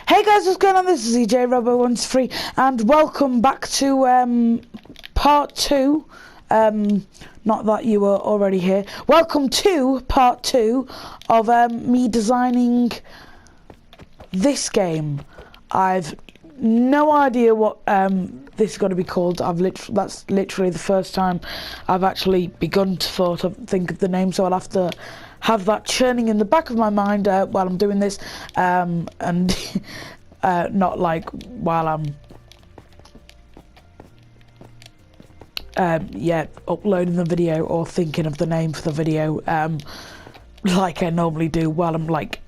Hey guys, what's going on? This is EJ Robo13 and welcome back to part 2. Not that you were already here. Welcome to part 2 of me designing this game. I've no idea what this is going to be called. That's literally the first time I've actually begun to think of the name, so I'll have to have that churning in the back of my mind while I'm doing this, and not like while I'm uploading the video or thinking of the name for the video, like I normally do while I'm like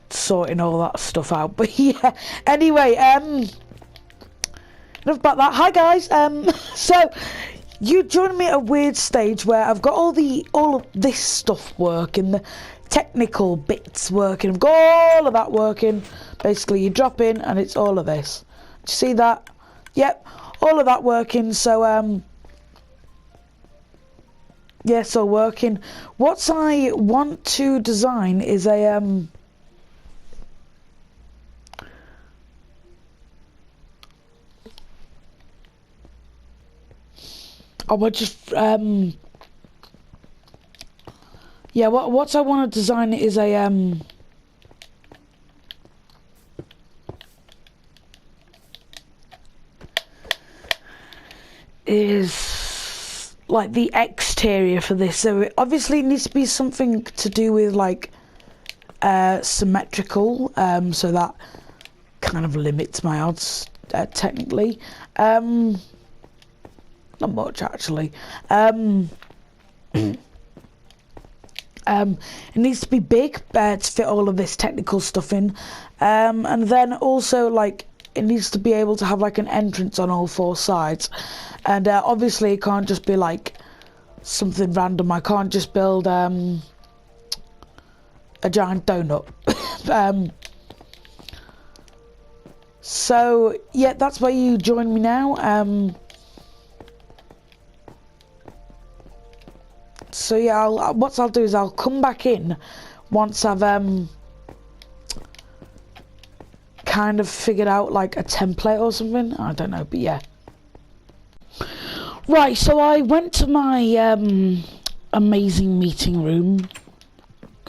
sorting all that stuff out. But yeah, anyway, enough about that. Hi guys. So you joined me at a weird stage where I've got all of this stuff working, the technical bits working, I've got all of that working. Basically you drop in and it's all of this. Do you see that? Yep, all of that working. So yeah, so working. What I want to design is a I would just yeah, what I want to design is a is like the exterior for this. So it obviously needs to be something to do with like symmetrical, so that kind of limits my odds technically. Not much actually. It needs to be big to fit all of this technical stuff in, and then also like it needs to be able to have like an entrance on all 4 sides, and obviously it can't just be like something random. I can't just build a giant donut. So yeah, that's why you join me now. So yeah, what I'll do is I'll come back in once I've kind of figured out like a template or something. I don't know, but yeah. Right, so I went to my amazing meeting room.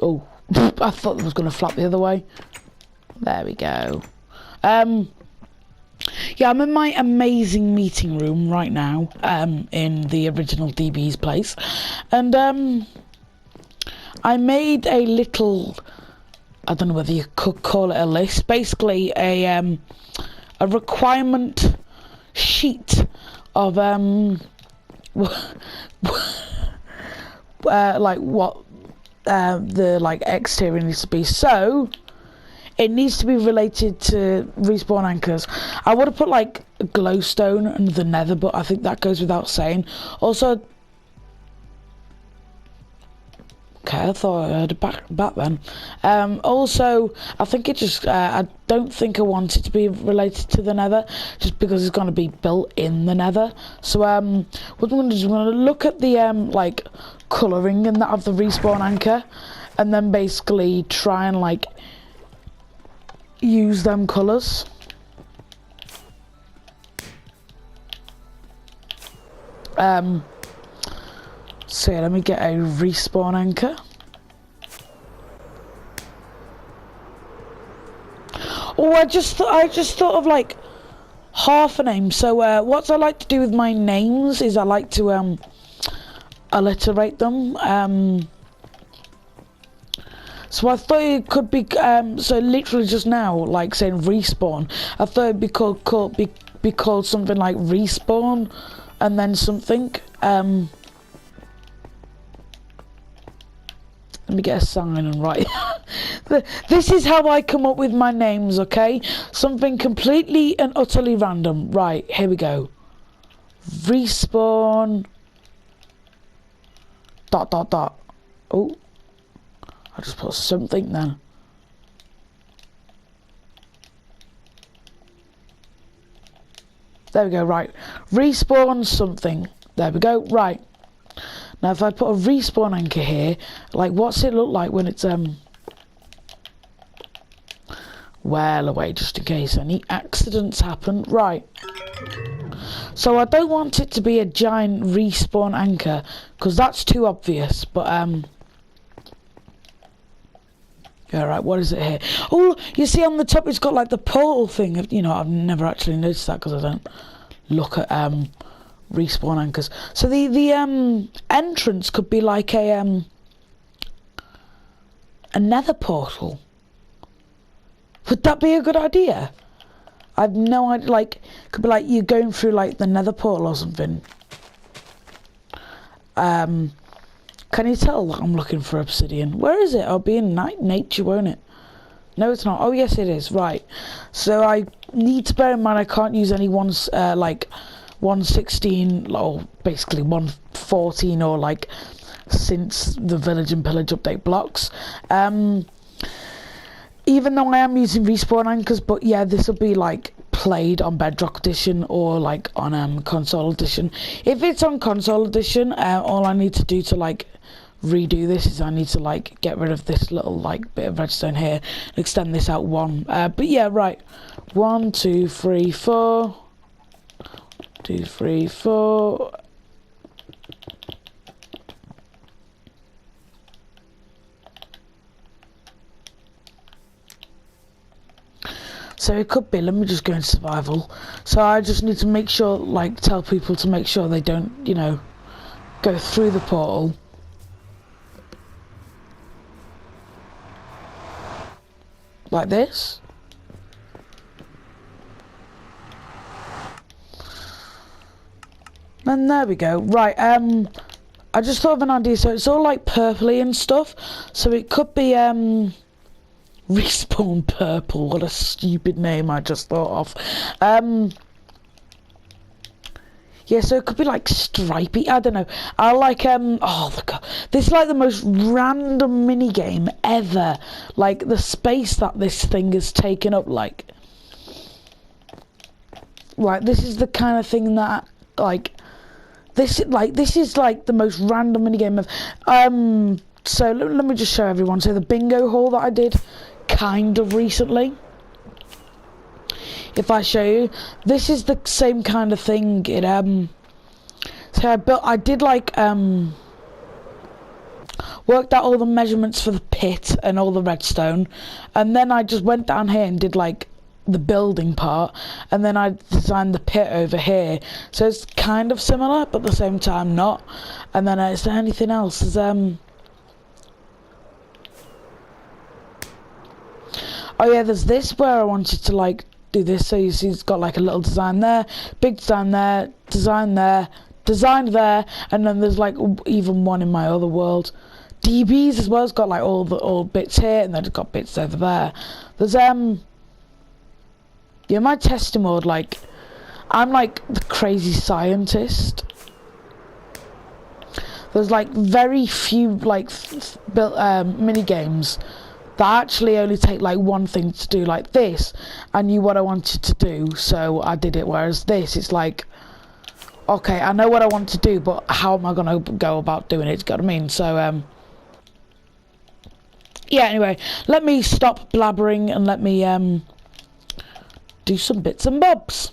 Oh, I thought it was going to flap the other way. There we go. Yeah, I'm in my amazing meeting room right now, in the original DB's place, and I made a little, I don't know whether you could call it a list, basically a requirement sheet of like what the like exterior needs to be. So it needs to be related to respawn anchors. I would have put like glowstone and the nether, but I think that goes without saying. Also, okay, I thought I heard it back then. Also, I think it just, I don't think I want it to be related to the nether, just because it's going to be built in the nether. So what I'm going to do is I'm going to look at the like colouring and that of the respawn anchor, and then basically try and like use them colours. So yeah, let me get a respawn anchor. Oh, I just thought of like half a name. So what I like to do with my names is I like to alliterate them. So I thought it could be, so literally just now, like saying respawn, I thought it'd be called something like respawn, and then something. Let me get a sign and write. This is how I come up with my names, okay? Something completely and utterly random. Right, here we go. Respawn. ... Oh. I just put something then. There we go, right. Respawn something. There we go, right. Now if I put a respawn anchor here, like what's it look like when it's well away just in case any accidents happen. Right. So I don't want it to be a giant respawn anchor because that's too obvious. But yeah, right. What is it here? Oh, you see on the top it's got like the portal thing. You know, I've never actually noticed that because I don't look at respawn anchors. So the entrance could be like a nether portal. Would that be a good idea? I've no idea. Like, could be like you going through like the nether portal or something. Can you tell that I'm looking for obsidian? Where is it? I'll be in nature, won't it? No, it's not. Oh, yes, it is. Right. So I need to bear in mind I can't use any like 116 or basically 114 or like since the village and pillage update blocks. Even though I am using respawn anchors, but yeah, this will be like played on Bedrock Edition or like on console edition. If it's on console edition, all I need to do to like redo this is I need to like get rid of this little like bit of redstone here and extend this out one. But yeah, right. 1, 2, 3, 4. 2, 3, 4. So it could be, let me just go in survival. So I just need to make sure, like, tell people to make sure they don't, you know, go through the portal. Like this. And there we go. Right, I just thought of an idea. So it's all like purpley and stuff. So it could be, Respawn Purple, what a stupid name I just thought of. Yeah, so it could be like stripy, I don't know. I like, oh, look, this is like the most random minigame ever. Like, the space that this thing has taken up, like, this is the kind of thing that, like, this is like the most random minigame of, so let me just show everyone. So the bingo hall that I did kind of recently, if I show you, this is the same kind of thing. It so I did like worked out all the measurements for the pit and all the redstone, and then I just went down here and did like the building part, and then I designed the pit over here. So it's kind of similar but at the same time not. And then is there anything else? There's oh yeah, there's this where I wanted to like do this. So you see it's got like a little design there, big design there, design there, design there, and then there's like even one in my other world. DBs as well, it's got like all bits here, and then it's got bits over there. There's yeah, my testing mode, like, I'm like the crazy scientist. There's like very few like mini games that actually only take like one thing to do. Like this, I knew what I wanted to do, so I did it. Whereas this, it's like, okay, I know what I want to do, but how am I gonna go about doing it? You got what I mean? So yeah. Anyway, let me stop blabbering and let me do some bits and bobs.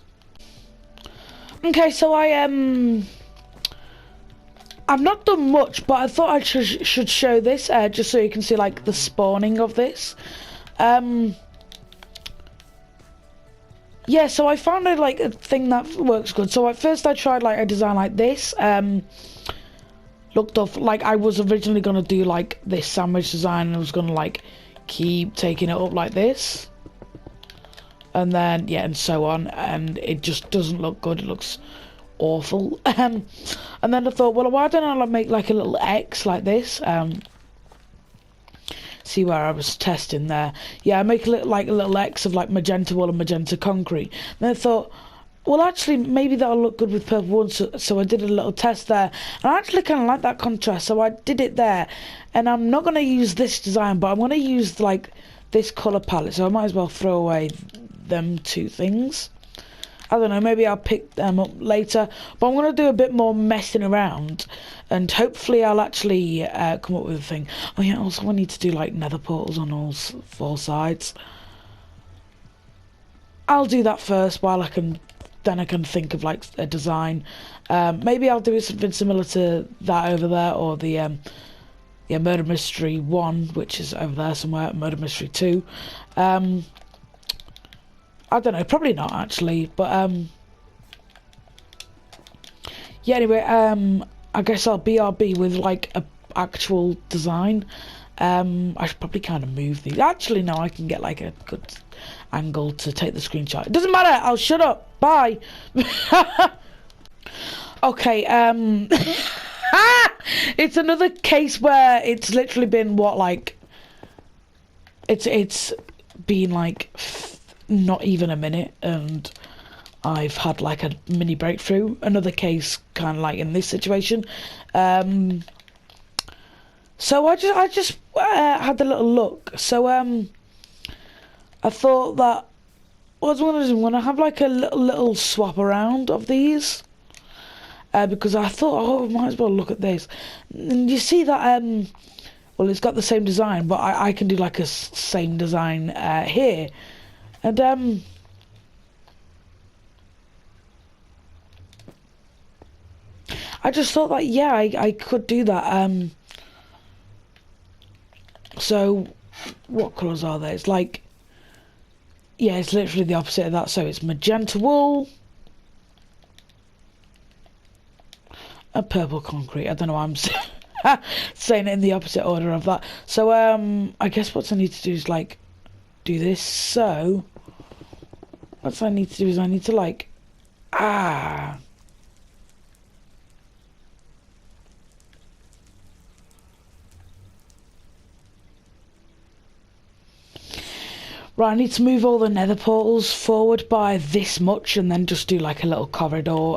Okay, so I've not done much, but I thought I should show this, just so you can see like the spawning of this. Yeah, so I found like a thing that works good. So at first I tried like a design like this. Looked off, like I was originally gonna do like this sandwich design, and I was gonna like keep taking it up like this, and then yeah, and so on, and it just doesn't look good. It looks awful. And then I thought, well, why don't I make like a little X like this? See where I was testing there. Yeah, I make a little X of like magenta wool and magenta concrete. And I thought, well, actually, maybe that'll look good with purple wood. So I did a little test there, and I actually kind of like that contrast. So I did it there, and I'm not going to use this design, but I'm going to use like this color palette. So I might as well throw away them two things. I don't know, maybe I'll pick them up later, but I'm going to do a bit more messing around, and hopefully I'll actually come up with a thing. Oh yeah, also I need to do like nether portals on all 4 sides. I'll do that first while then I can think of like a design. Maybe I'll do something similar to that over there, or the yeah, Murder Mystery 1, which is over there somewhere, Murder Mystery 2. I don't know, probably not actually, but yeah, anyway, I guess I'll BRB with like a actual design. I should probably kind of move these. Actually, no, I can get like a good angle to take the screenshot. It doesn't matter, I'll shut up. Bye. Okay, it's another case where it's literally been what, like, it's been like not even a minute, and I've had like a mini breakthrough. Another case kind of like in this situation. So I just had a little look. So I thought that I was gonna have like a little swap around of these. Because I thought, oh, I might as well look at this. And you see that, well, it's got the same design, but I can do like a same design here. And I just thought that, yeah, I could do that. So what colours are there? It's like, yeah, it's literally the opposite of that. So it's magenta wool, a purple concrete. I don't know why I'm saying it in the opposite order of that. So I guess what I need to do is like do this. So what I need to do is I need to like right, I need to move all the nether portals forward by this much, and then just do like a little corridor.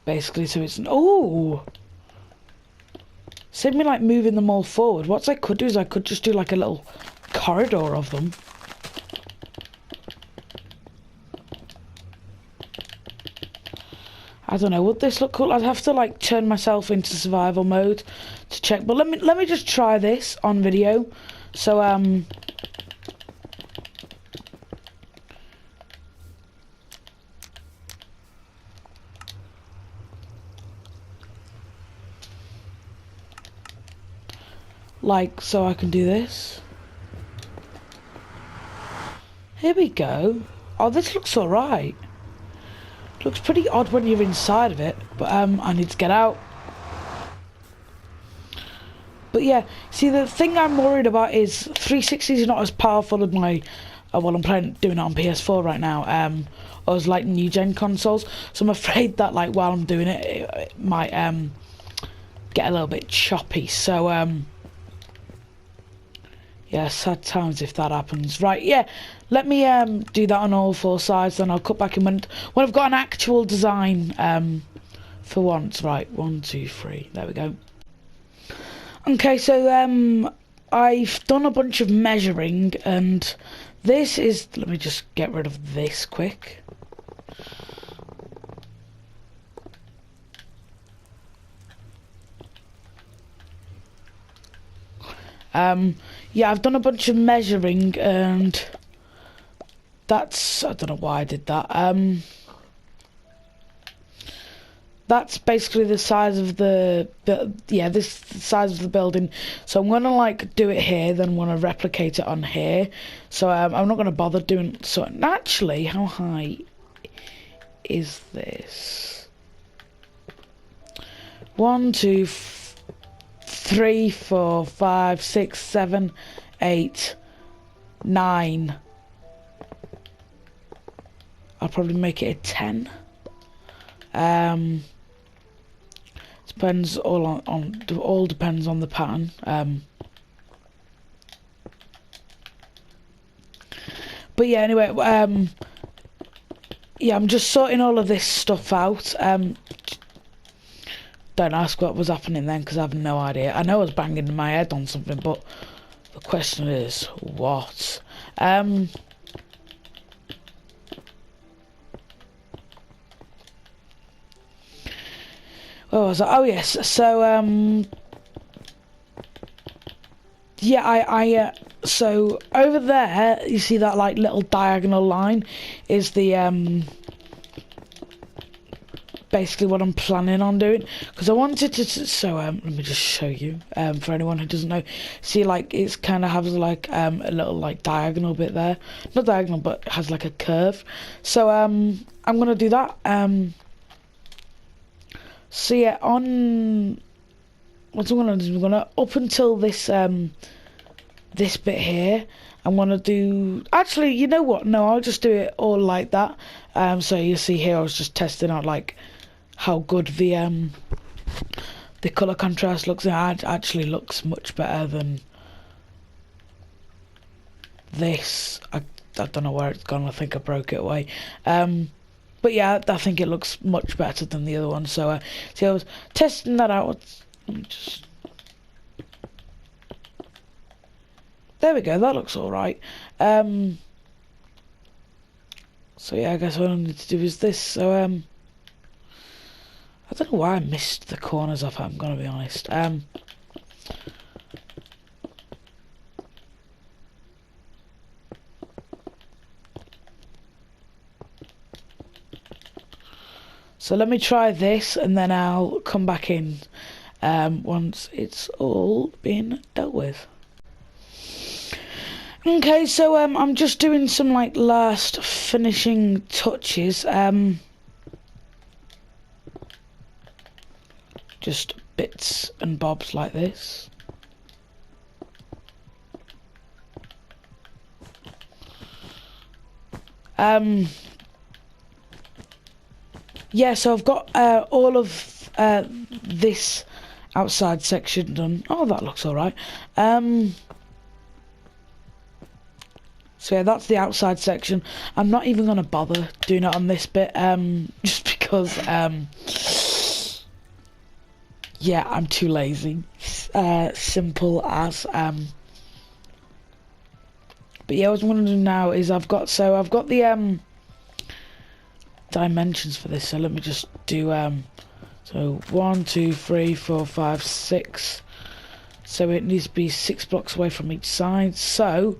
Basically, so it's save me like moving them all forward. What I could do is I could just do like a little corridor of them. I don't know, would this look cool? I'd have to like turn myself into survival mode to check, but let me just try this on video. So like, so I can do this. Here we go. Oh, this looks alright. Looks pretty odd when you're inside of it, but I need to get out. But yeah, see, the thing I'm worried about is 360 is not as powerful as my, well, I'm doing it on PS4 right now, as like new gen consoles. So I'm afraid that like while I'm doing it, it might get a little bit choppy. So yeah, sad times if that happens. Right, yeah, let me do that on all four sides, then I'll cut back in when I've got an actual design for once. Right, 1, 2, 3, there we go. Okay, so I've done a bunch of measuring, and this is, let me just get rid of this quick. Yeah, I've done a bunch of measuring, and that's, I don't know why I did that. That's basically the size of the, yeah, this the size of the building. So I'm gonna like do it here, then I'm gonna replicate it on here. So I'm not gonna bother doing, so actually, how high is this? 1, 2, 3, 4, 5, 6, 7, 8, 9. I'll probably make it a 10. Depends all depends on the pattern. But yeah, anyway, yeah, I'm just sorting all of this stuff out. Don't ask what was happening then, because I have no idea. I know I was banging my head on something, but the question is, what? Where was I? Oh yes, so Yeah, so over there, you see that like little diagonal line is the basically what I'm planning on doing, because I wanted to, so let me just show you, for anyone who doesn't know. See, like, it's kind of has like a little like diagonal bit there, not diagonal, but it has like a curve. So I'm gonna do that. So yeah, on what I'm gonna do, I'm gonna up until this this bit here, I'm gonna do, actually, you know what, no, I'll just do it all like that. So you see here, I was just testing out like how good the color contrast looks. It actually looks much better than this. I don't know where it's gone. I think I broke it away. But yeah, I think it looks much better than the other one. So see, I was testing that out. Let me just, there we go, that looks alright. So yeah, I guess what I need to do is this. So I don't know why I missed the corners off it, I'm gonna be honest. So let me try this and then I'll come back in once it's all been dealt with. Okay, so I'm just doing some like last finishing touches. Just bits and bobs like this. Yeah, so I've got all of this outside section done. Oh, that looks alright. So yeah, that's the outside section. I'm not even gonna bother doing it on this bit, just because yeah, I'm too lazy. Simple as. But yeah, what I'm gonna do now is I've got the dimensions for this. So let me just do so 1, 2, 3, 4, 5, 6. So it needs to be 6 blocks away from each side. So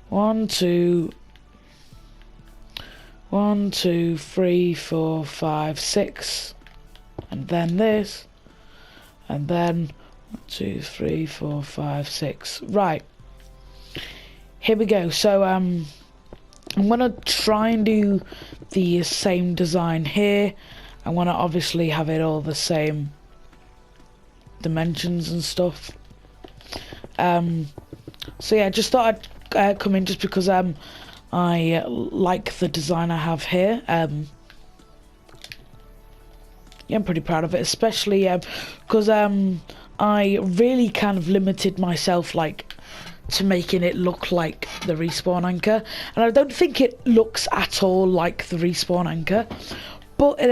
1, 2, 3, 4, 5, 6, and then this, and then 1, 2, 3, 4, 5, 6. Right, here we go. So I'm gonna try and do the same design here. I want to obviously have it all the same dimensions and stuff. So yeah, just thought I'd come in just because I like the design I have here. Yeah, I'm pretty proud of it, especially because I really kind of limited myself like to making it look like the respawn anchor, and I don't think it looks at all like the respawn anchor, but it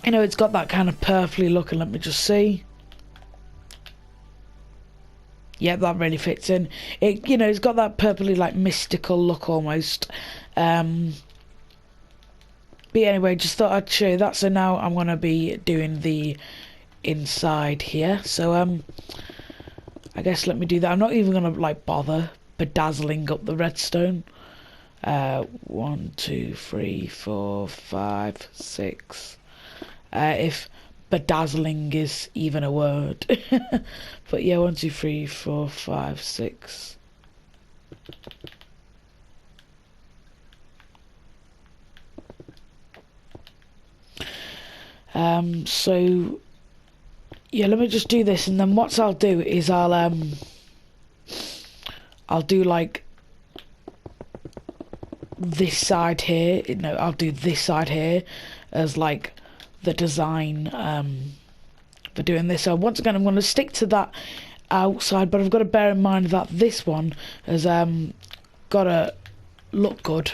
you know, it's got that kind of purpley look, and let me just see. Yeah, that really fits in. It, you know, it's got that purpley, like, mystical look almost. But anyway, just thought I'd show you that. So now I'm gonna be doing the inside here. So I guess let me do that. I'm not even gonna like bother bedazzling up the redstone. 1, 2, 3, 4, 5, 6. If bedazzling is even a word. But yeah, 1, 2, 3, 4, 5, 6. So yeah, let me just do this, and then what I'll do is I'll do like this side here. No, I'll do this side here as like the design for doing this. So once again, I'm going to stick to that outside, but I've got to bear in mind that this one has got to look good,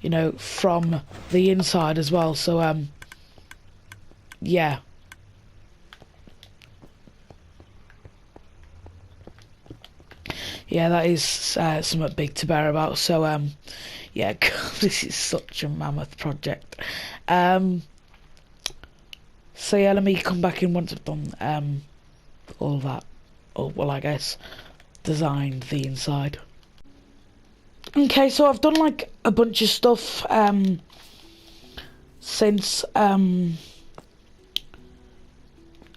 you know, from the inside as well. So yeah. Yeah, that is something big to bear about. So yeah, God, this is such a mammoth project. So yeah, let me come back in once I've done all that. Or, well, I guess, designed the inside. Okay, so I've done like a bunch of stuff since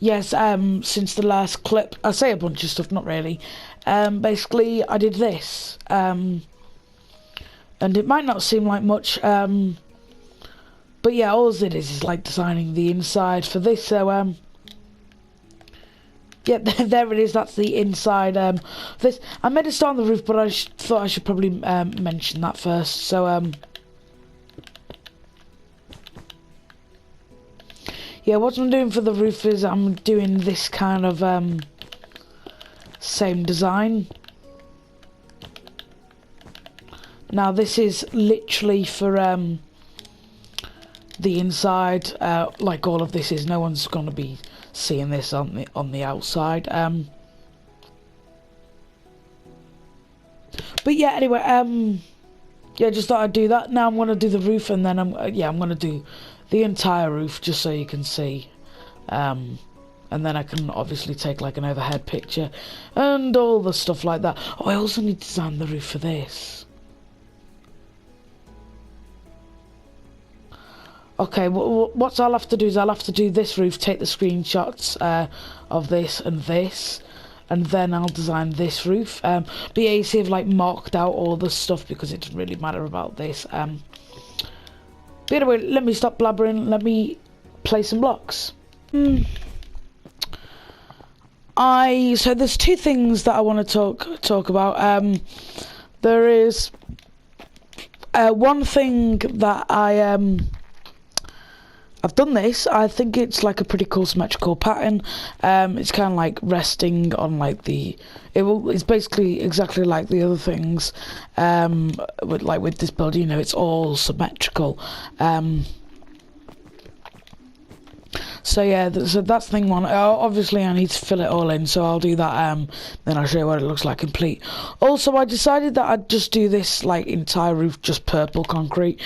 since the last clip. I say a bunch of stuff, not really. Basically I did this, and it might not seem like much, but yeah, all it is like designing the inside for this. So yeah, there it is. That's the inside. This I made it start on the roof, but I thought I should probably mention that first. So yeah, what I'm doing for the roof is I'm doing this kind of same design. Now this is literally for the inside. Like all of this is. No one's gonna be seeing this on the outside. But yeah, anyway, yeah, just thought I'd do that. Now I'm gonna do the roof, and then I'm gonna do the entire roof just so you can see. And then I can obviously take like an overhead picture and all the stuff like that. Oh, I also need to design the roof for this. Okay, what I'll have to do is I'll have to do this roof, take the screenshots of this, and then I'll design this roof. But yeah, you see I've like marked out all the stuff because it doesn't really matter about this. But anyway, let me stop blabbering, let me play some blocks. So there's two things that I want to talk about. There is one thing that I've done this. I think it's like a pretty cool symmetrical pattern. It's kind of like resting on like it's basically exactly like the other things. With this build, you know, it's all symmetrical. So yeah, so that's thing one. Obviously I need to fill it all in, so I'll do that, then I'll show you what it looks like complete. Also, I decided that I'd just do this like entire roof just purple concrete.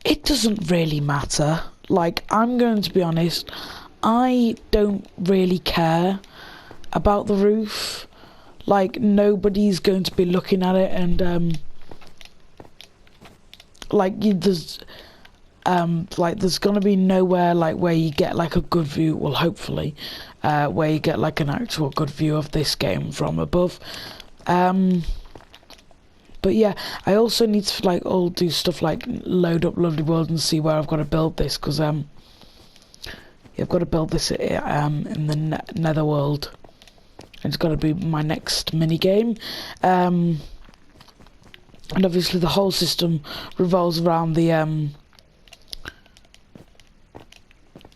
It doesn't really matter. Like, I'm going to be honest, I don't really care about the roof. Like, nobody's going to be looking at it, and there's gonna be nowhere like where you get like a good view, well, hopefully, where you get like an actual good view of this game from above. But yeah, I also need to like all do stuff like load up Lovely World and see where I've got to build this, because I've got to build this in the Netherworld. It's got to be my next mini game, and obviously the whole system revolves around the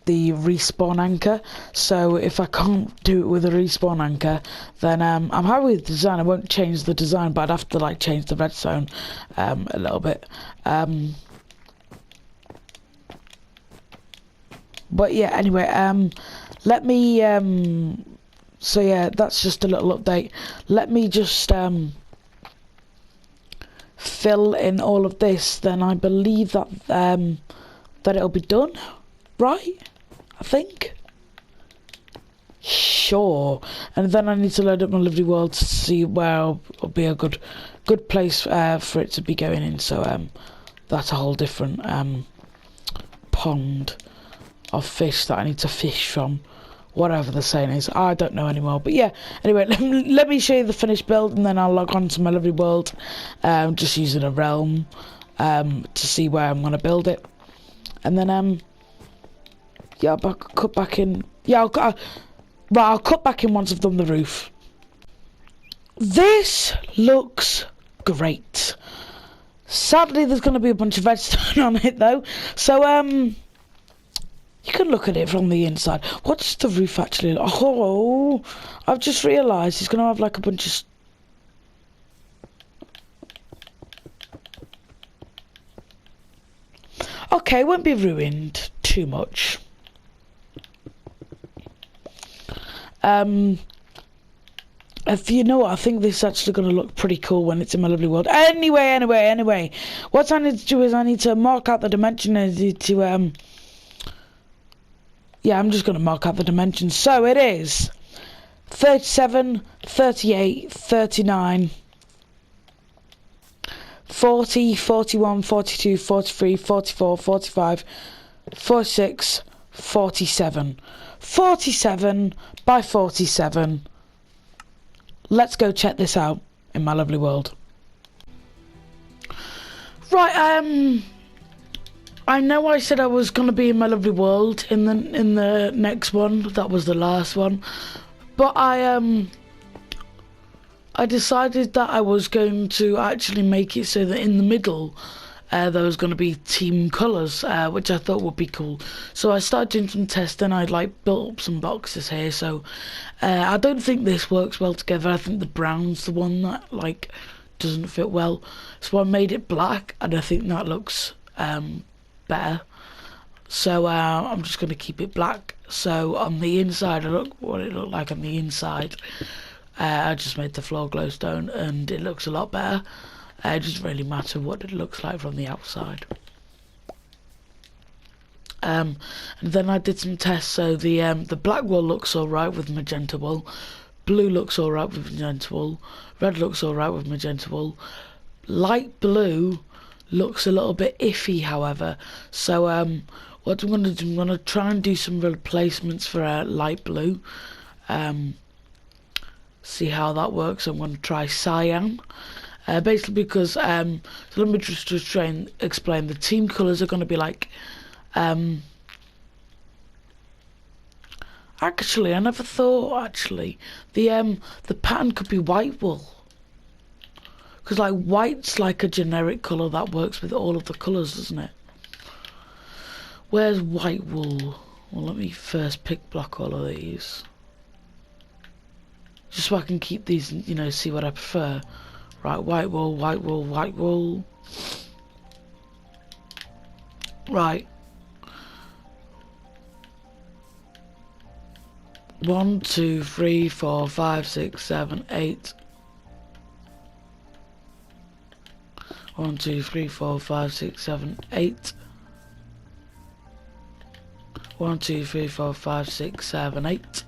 respawn anchor. So if I can't do it with a respawn anchor, then I'm happy with the design. I won't change the design, but I'd have to like change the redstone a little bit. But yeah, anyway, let me so yeah, that's just a little update. Let me just fill in all of this, then I believe that that it'll be done, right? I think. Sure. And then I need to load up my Lovely World to see where will be a good place for it to be going in. So that's a whole different pond of fish that I need to fish from. Whatever the saying is, I don't know anymore. But yeah, anyway, let me show you the finished build, and then I'll log on to my Lovely World, just using a realm to see where I'm going to build it. And then yeah, I'll cut back in. Yeah, I'll cut back in once I've done the roof. This looks great. Sadly, there's going to be a bunch of redstone on it though. So you can look at it from the inside. What's the roof actually like? Oh, I've just realised it's going to have like a bunch of... Okay, it won't be ruined too much. If you know what, I think this is actually going to look pretty cool when it's in my Lovely World. Anyway, what I need to do is I need to mark out the dimension. I need to Yeah, I'm just going to mark out the dimensions. So it is 37, 38, 39, 40, 41, 42, 43, 44, 45, 46, 47. 47 by 47. Let's go check this out in my lovely world. Right, I know I said I was gonna be in my lovely world in the next one. That was the last one, but I decided that I was going to actually make it so that in the middle there was going to be team colours, which I thought would be cool. So I started doing some testing. I built up some boxes here. So I don't think this works well together. I think the brown's the one that doesn't fit well. So I made it black, and I think that looks better. So I'm just going to keep it black. So on the inside, look what it looked like on the inside. I just made the floor glowstone, and it looks a lot better. It doesn't really matter what it looks like from the outside. And then I did some tests. So the black wall looks alright with magenta wool. Blue looks alright with magenta wool. Red looks alright with magenta wool. Light blue looks a little bit iffy, however. So what I'm going to do, I'm going to try and do some replacements for light blue. See how that works. I'm going to try cyan. Basically because, so let me just try and explain. The team colours are going to be actually, I never thought, the pattern could be white wool. Because, white's a generic colour that works with all of the colours, doesn't it? Where's white wool? Well, let me first block all of these. Just so I can keep these, see what I prefer. Right, white wool, white wool, white wool. Right. 1, 2, 3, 4, 5, 6, 7, 8. 1, 2, 3, 4, 5, 6, 7, 8. 1, 2, 3, 4, 5, 6, 7, 8.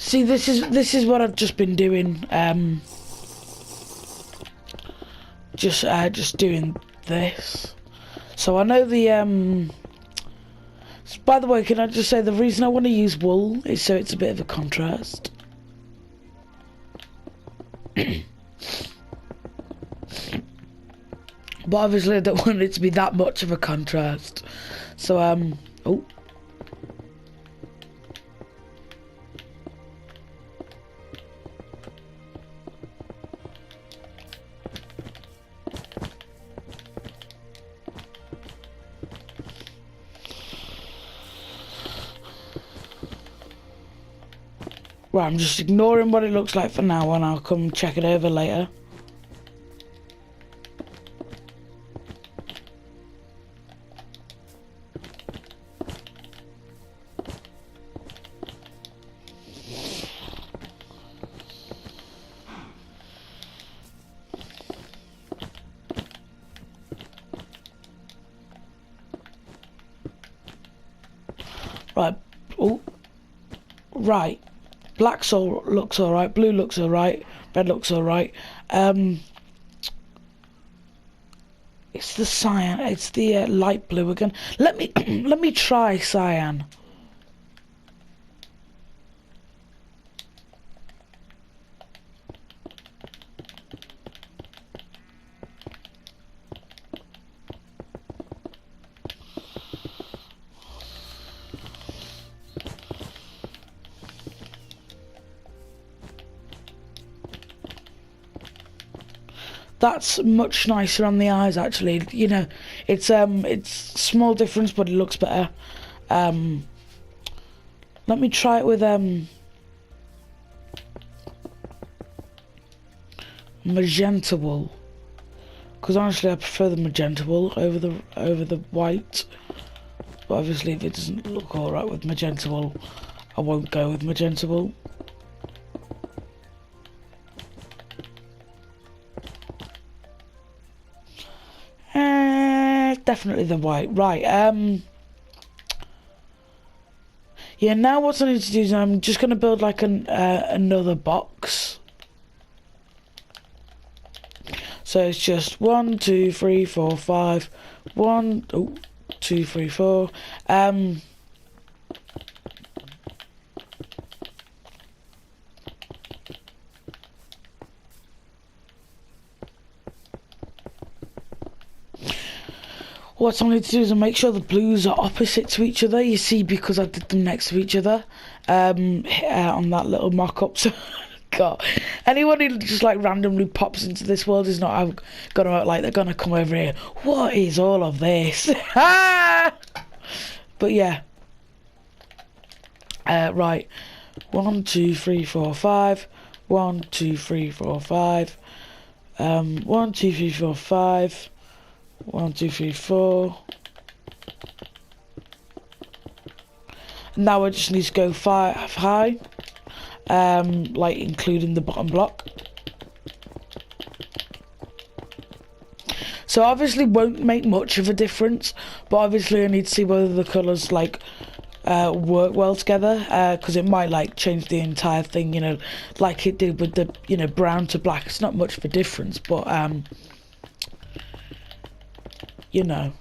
See, this is what I've just been doing. Just doing this. So I know the by the way, can I just say the reason I want to use wool is so it's a bit of a contrast. But obviously I don't want it to be that much of a contrast. So oh. Right, I'm just ignoring what it looks like for now, and I'll come check it over later. Right, oh, right. Black looks alright, blue looks alright, red looks alright. It's the cyan, it's the light blue again. Let me try cyan. That's much nicer on the eyes, actually. It's small difference, but it looks better. Let me try it with magenta wool, because honestly I prefer the magenta wool over the white. But obviously if it doesn't look alright with magenta wool, I won't go with magenta wool. definitely the white. Right, yeah, now what I need to do is I'm just going to build like another box. So it's just 1, 2, 3, 4, 5. 1, 2, 3, 4. What I need to do is make sure the blues are opposite to each other, you see, because I did them next to each other on that little mock-up. So, God, anyone who just like randomly pops into this world is not gonna like, they're gonna come over here. What is all of this? But yeah, right, 1, 2, 3, 4, 5. 1, 2, 3, 4, 5. 1, 2, 3, 4, 5. 1, 2, 3, 4. Now I just need to go 5 high, like including the bottom block. So obviously won't make much of a difference, but obviously I need to see whether the colours like work well together, because it might like change the entire thing, you know, like it did with the, you know, brown to black. It's not much of a difference, but you know.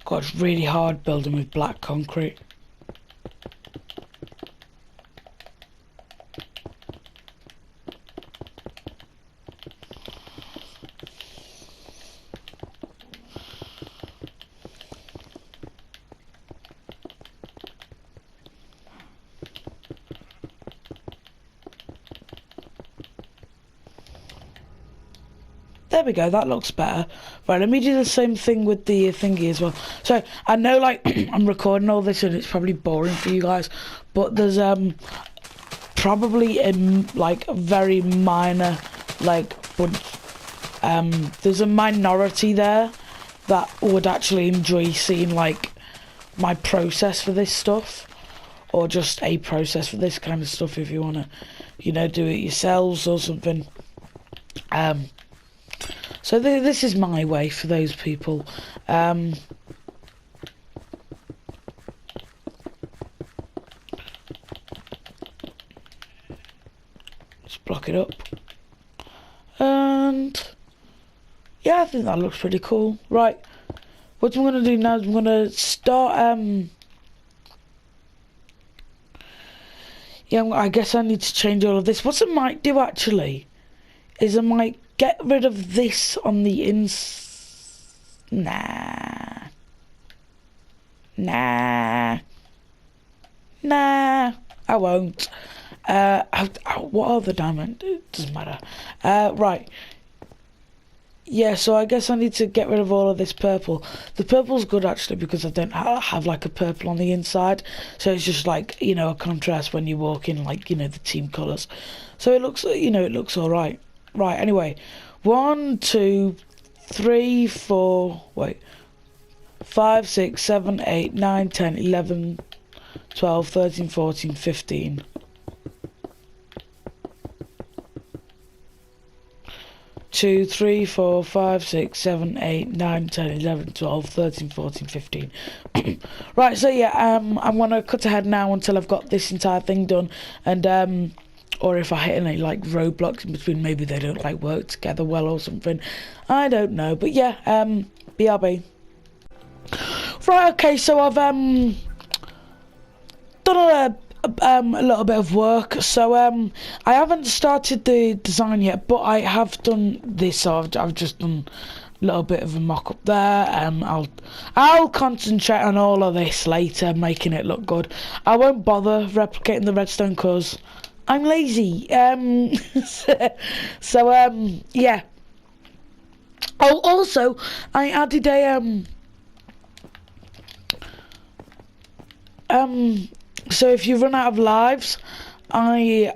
God, it's really hard building with black concrete. There we go, that looks better. Right, let me do the same thing with the thingy as well. So, I know, like, I'm recording all this and it's probably boring for you guys, but there's, probably a, like, a very minor, like, but, there's a minority there that would actually enjoy seeing, like, my process for this stuff. Or just a process for this kind of stuff if you want to, you know, do it yourselves or something. So this is my way for those people. Just block it up. And yeah, I think that looks pretty cool. Right, what I'm going to do now is I'm going to start... yeah, I guess I need to change all of this. What I might do actually is I might get rid of this on the Nah, I won't. What are the diamonds? It doesn't matter. Right. Yeah, so I guess I need to get rid of all of this purple. The purple's good actually because I don't have like a purple on the inside. So it's just like, you know, a contrast when you walk in, like, you know, the team colours. So it looks, you know, it looks alright. Right, anyway. 1, 2, 3, 4, wait. 5, 6, 7, 8, 9, 10, 11, 12, 13, 14, 15. 2, 3, 4, 5, 6, 7, 8, 9, 10, 11, 12, 13, 14, 15. Right, so yeah, I'm gonna cut ahead now until I've got this entire thing done, and or if I hit any like roadblocks in between, maybe they don't like work together well or something. I don't know, but yeah, BRB. Right, okay, so I've done a little bit of work. So I haven't started the design yet, but I have done this. So I've just done a little bit of a mock-up there. I'll concentrate on all of this later, making it look good. I won't bother replicating the redstone because I'm lazy. Yeah. Oh, also, I added a so if you run out of lives, I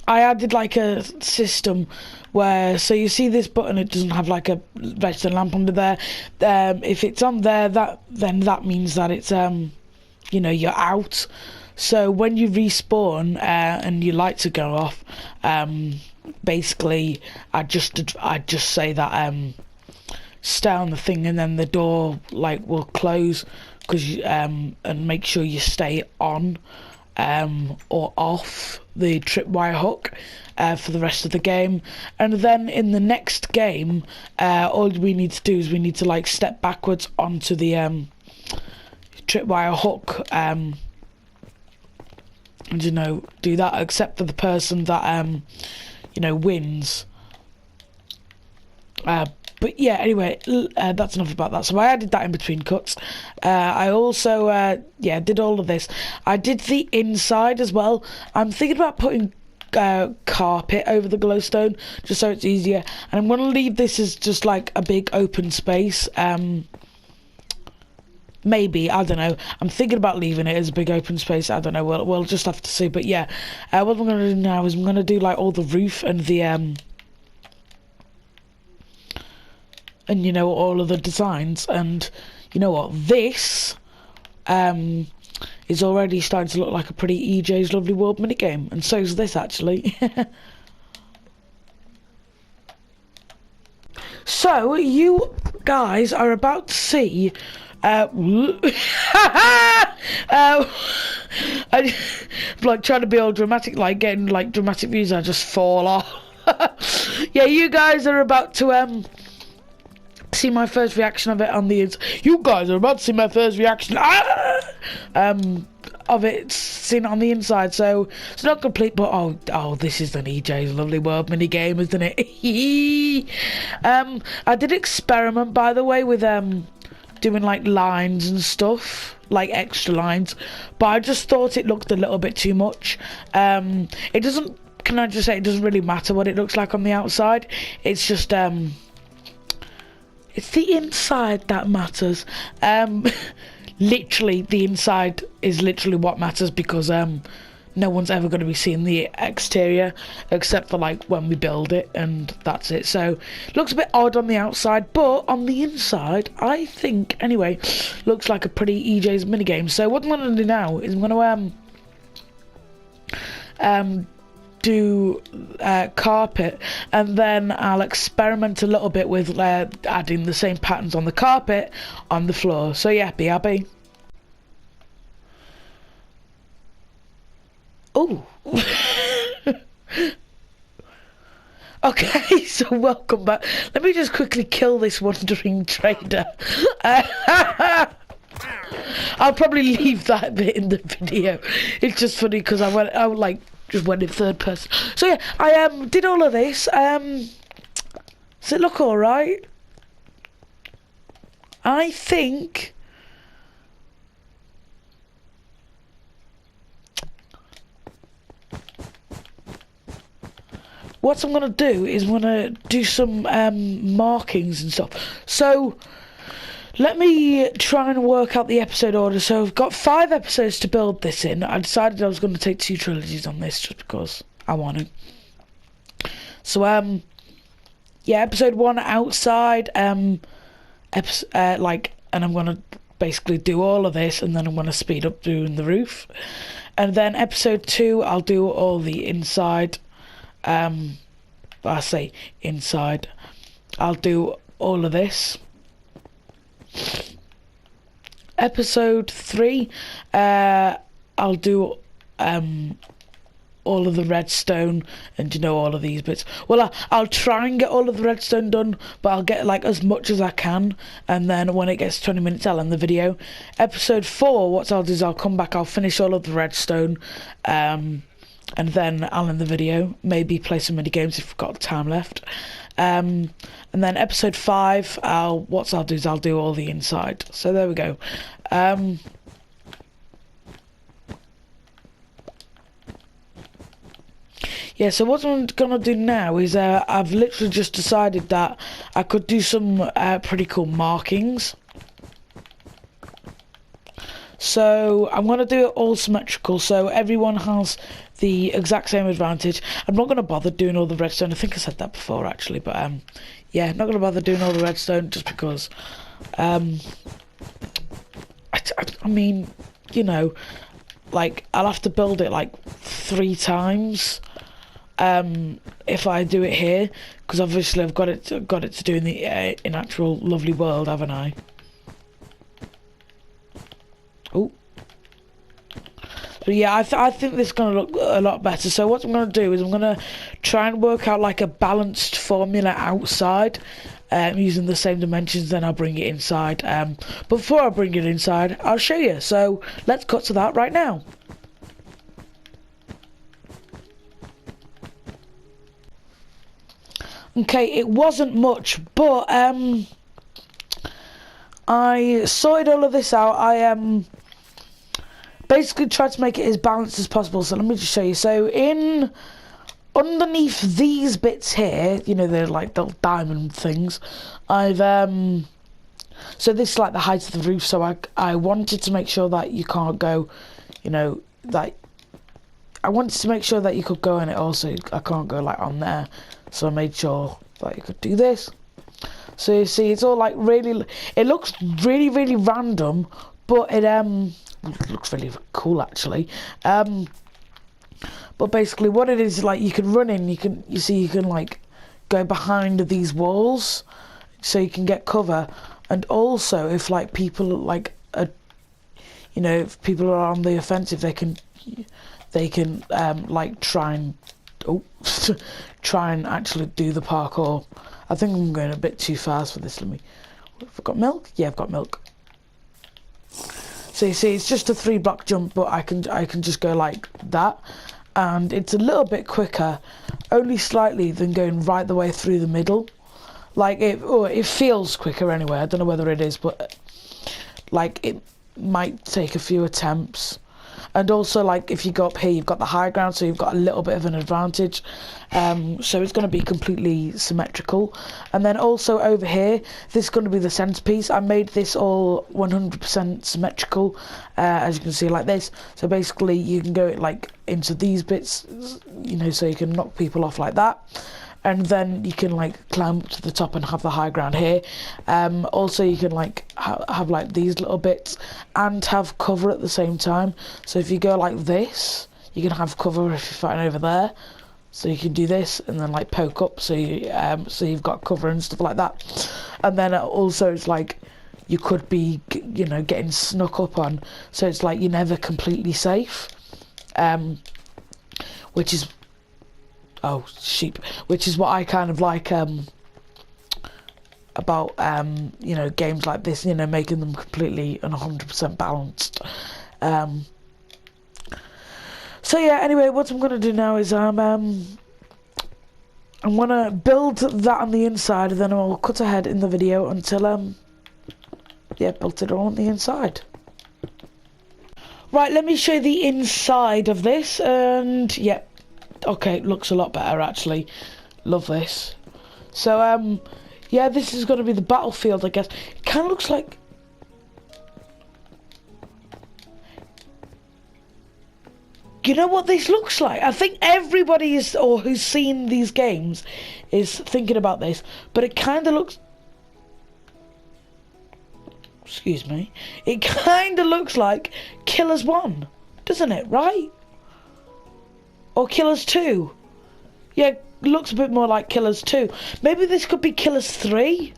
added like a system where, so you see this button, it doesn't have like a redstone lamp under there. If it's on there, then that means that it's you know, you're out. So when you respawn and your lights are go off, basically I just say that stay on the thing, and then the door like will close, because and make sure you stay on or off the tripwire hook for the rest of the game. And then in the next game, all we need to do is we need to like step backwards onto the tripwire hook, and you know, do that, except for the person that you know, wins. But yeah, anyway, that's enough about that. So I added that in between cuts. I also yeah, did all of this. I did the inside as well. I'm thinking about putting carpet over the glowstone just so it's easier, and I'm going to leave this as just like a big open space. Maybe, I don't know. I'm thinking about leaving it as a big open space. I don't know. We'll just have to see. But yeah, what I'm going to do now is I'm going to do like all the roof and the and you know, all of the designs. And you know what, this is already starting to look like a pretty EJ's Lovely World minigame, and so is this actually. So you guys are about to see I'm like trying to be all dramatic, like getting like dramatic views, I just fall off. Yeah, you guys are about to see my first reaction of it on the you guys are about to see my first reaction of it seen on the inside. So it's not complete, but oh this is an EJ's Lovely World mini game, isn't it? I did experiment, by the way, with doing like lines and stuff, like extra lines, but I just thought it looked a little bit too much. It doesn't, can I just say, it doesn't really matter what it looks like on the outside. It's just it's the inside that matters. Literally the inside is literally what matters, because no one's ever going to be seeing the exterior except for like when we build it, and that's it. So it looks a bit odd on the outside, but on the inside, I think anyway, looks like a pretty EJ's minigame. So what I'm going to do now is I'm going to do carpet, and then I'll experiment a little bit with adding the same patterns on the carpet on the floor. So yeah, BRB. Oh. Okay, so welcome back. Let me just quickly kill this wandering trader. I'll probably leave that bit in the video. It's just funny because I like just went in third person. So yeah, I did all of this. Does it look all right? I think what I'm gonna do is I'm gonna do some markings and stuff. So let me try and work out the episode order. So I've got 5 episodes to build this in. I decided I was going to take 2 trilogies on this just because I want to. So yeah, episode 1 outside, like, and I'm going to basically do all of this, and then I'm going to speed up doing the roof. And then episode 2, I'll do all the inside. I say inside. I'll do all of this. Episode 3, I'll do all of the redstone and, you know, all of these bits. Well, I'll try and get all of the redstone done, but I'll get like as much as I can, and then when it gets 20 minutes, I'll end the video. Episode 4, what I'll do is I'll come back, I'll finish all of the redstone, and then I'll end the video, maybe play some mini games if we've got time left. And then episode 5, I'll do is I'll do all the inside. So there we go. Yeah, so what I'm gonna do now is I've literally just decided that I could do some pretty cool markings. So I'm gonna do it all symmetrical, so everyone has the exact same advantage. I'm not gonna bother doing all the redstone. I think I said that before actually, but yeah, not gonna bother doing all the redstone just because I mean, you know, like I'll have to build it like 3 times if I do it here, because obviously I've got it to do in the in actual lovely world, haven't I? Oh, but yeah, I think this is gonna look a lot better. So what I'm gonna do is I'm gonna try and work out like a balanced formula outside, using the same dimensions. Then I'll bring it inside. But before I bring it inside, I'll show you. So let's cut to that right now. Okay, it wasn't much, but I sorted all of this out. I basically tried to make it as balanced as possible. So let me just show you. So underneath these bits here, you know, they're like little diamond things. I've so this is like the height of the roof. So I wanted to make sure that you can't go, you know, that I wanted to make sure that you could go in it. Also, I can't go like on there. So I made sure that you could do this. So you see, it's all like really. It looks really, really random, but it looks really cool actually. But basically what it is, like, you can run in, you can like go behind these walls so you can get cover. And also if like people like you know, if people are on the offensive, they can like try and actually do the parkour. I think I'm going a bit too fast for this. Let me, have I got milk? Yeah, I've got milk. So you see, it's just a 3-block jump, but I can just go like that, and it's a little bit quicker, only slightly, than going right the way through the middle. Like it feels quicker anyway. I don't know whether it is, but like it might take a few attempts. And also, like, if you go up here, you've got the high ground, so you've got a little bit of an advantage. So it's going to be completely symmetrical. And then also over here, this is going to be the centerpiece. I made this all 100% symmetrical, as you can see, like this. So basically, you can go like into these bits, you know, so you can knock people off like that. And then you can like climb up to the top and have the high ground here. Also you can like have like these little bits and have cover at the same time. So if you go like this, you can have cover if you're fighting over there. So you can do this and then like poke up, so you've got cover and stuff like that. And then also it's like you could be, you know, getting snuck up on. So it's like you're never completely safe. Which is which is what I kind of like about you know, games like this, you know, making them completely and 100% balanced. So yeah, anyway, what I'm gonna do now is I'm gonna build that on the inside, and then I'll cut ahead in the video until yeah, built it all on the inside. Right, let me show you the inside of this, and yeah. Okay, it looks a lot better actually. Love this. So yeah, this is going to be the battlefield, I guess. It kind of looks like, you know what this looks like? I think everybody is, or who's seen these games, is thinking about this. But it kind of looks, excuse me, it kind of looks like Killers 1, doesn't it? Right? Or Killers 2. Yeah, looks a bit more like Killers 2. Maybe this could be Killers 3.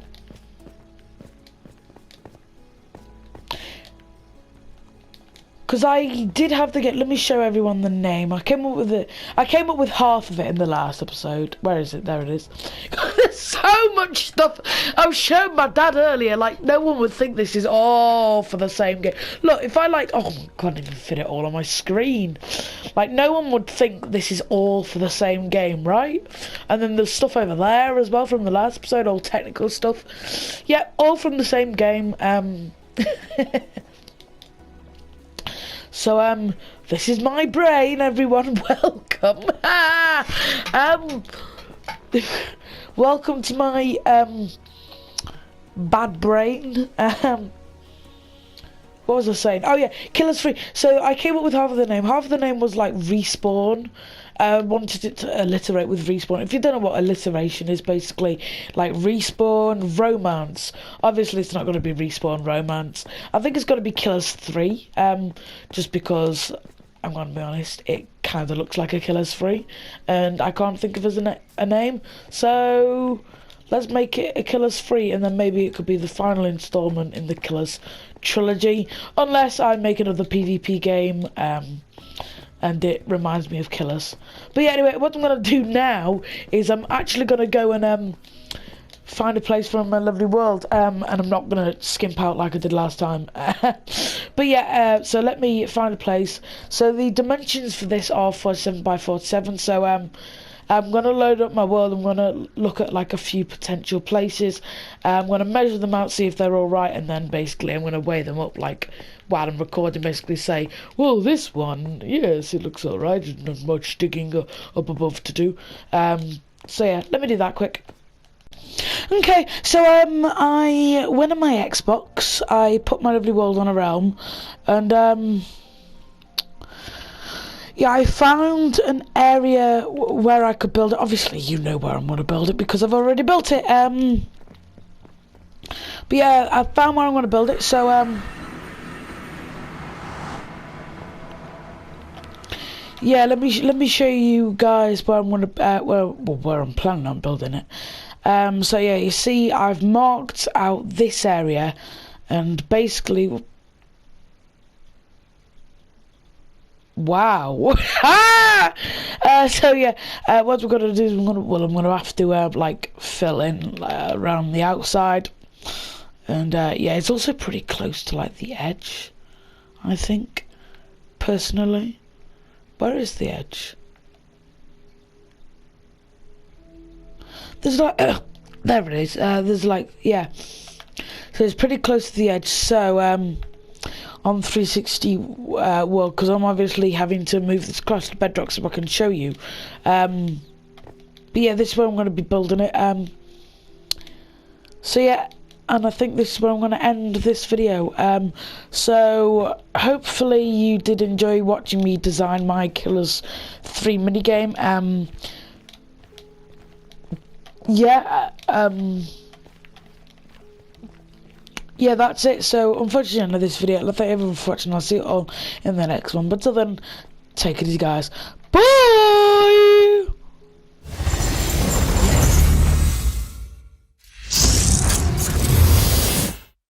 Because I did have to get, let me show everyone the name. I came up with half of it in the last episode. Where is it? There it is. There's so much stuff. I was showing my dad earlier, like, no one would think this is all for the same game. Look, if I like, oh my god, I didn't even fit it all on my screen. Like, no one would think this is all for the same game, right? And then there's stuff over there as well from the last episode, all technical stuff. Yeah, all from the same game. So this is my brain, everyone. Welcome. Welcome to my bad brain. What was I saying? Oh yeah, Killers Free. So I came up with half of the name. Half of the name was like Respawn. Wanted it to alliterate with Respawn. If you don't know what alliteration is, basically like Respawn Romance. Obviously it's not going to be Respawn Romance. I think it's going to be Killers 3. Just because, I'm going to be honest, it kind of looks like a Killers 3. And I can't think of as a name. So let's make it a Killers 3, and then maybe it could be the final installment in the Killers trilogy, unless I make another PvP game and it reminds me of Killers. But yeah, anyway, what I'm going to do now is I'm actually going to go and find a place for my lovely world, and I'm not going to skimp out like I did last time. But yeah, so let me find a place. So the dimensions for this are 47 by 47, so I'm going to load up my world. I'm going to look at like a few potential places. I'm going to measure them out, see if they're all right, and then basically I'm going to weigh them up like while I'm recording, basically say, well, this one, yes, it looks all right. There's not much digging up above to do. So yeah, let me do that quick. Okay, so I went on my Xbox. I put my lovely world on a realm, and yeah, I found an area where I could build it. Obviously, you know where I'm going to build it because I've already built it. But yeah, I found where I'm going to build it. So yeah, let me show you guys where I'm going to where I'm planning on building it. So yeah, you see, I've marked out this area, and basically. Wow. So yeah, what we're gonna do is I'm gonna have to like fill in around the outside, and yeah, it's also pretty close to like the edge, I think, personally. Where is the edge? There's like there it is. There's like, yeah, so it's pretty close to the edge. So on 360 world, because I'm obviously having to move this across the bedrock so I can show you. But yeah, this is where I'm going to be building it. So yeah, and I think this is where I'm going to end this video. So hopefully you did enjoy watching me design my Killers 3 minigame. Yeah, that's it. So unfortunately, end of this video. Thank you everyone for watching. I'll see you all in the next one. But till then, take it easy, guys. Bye.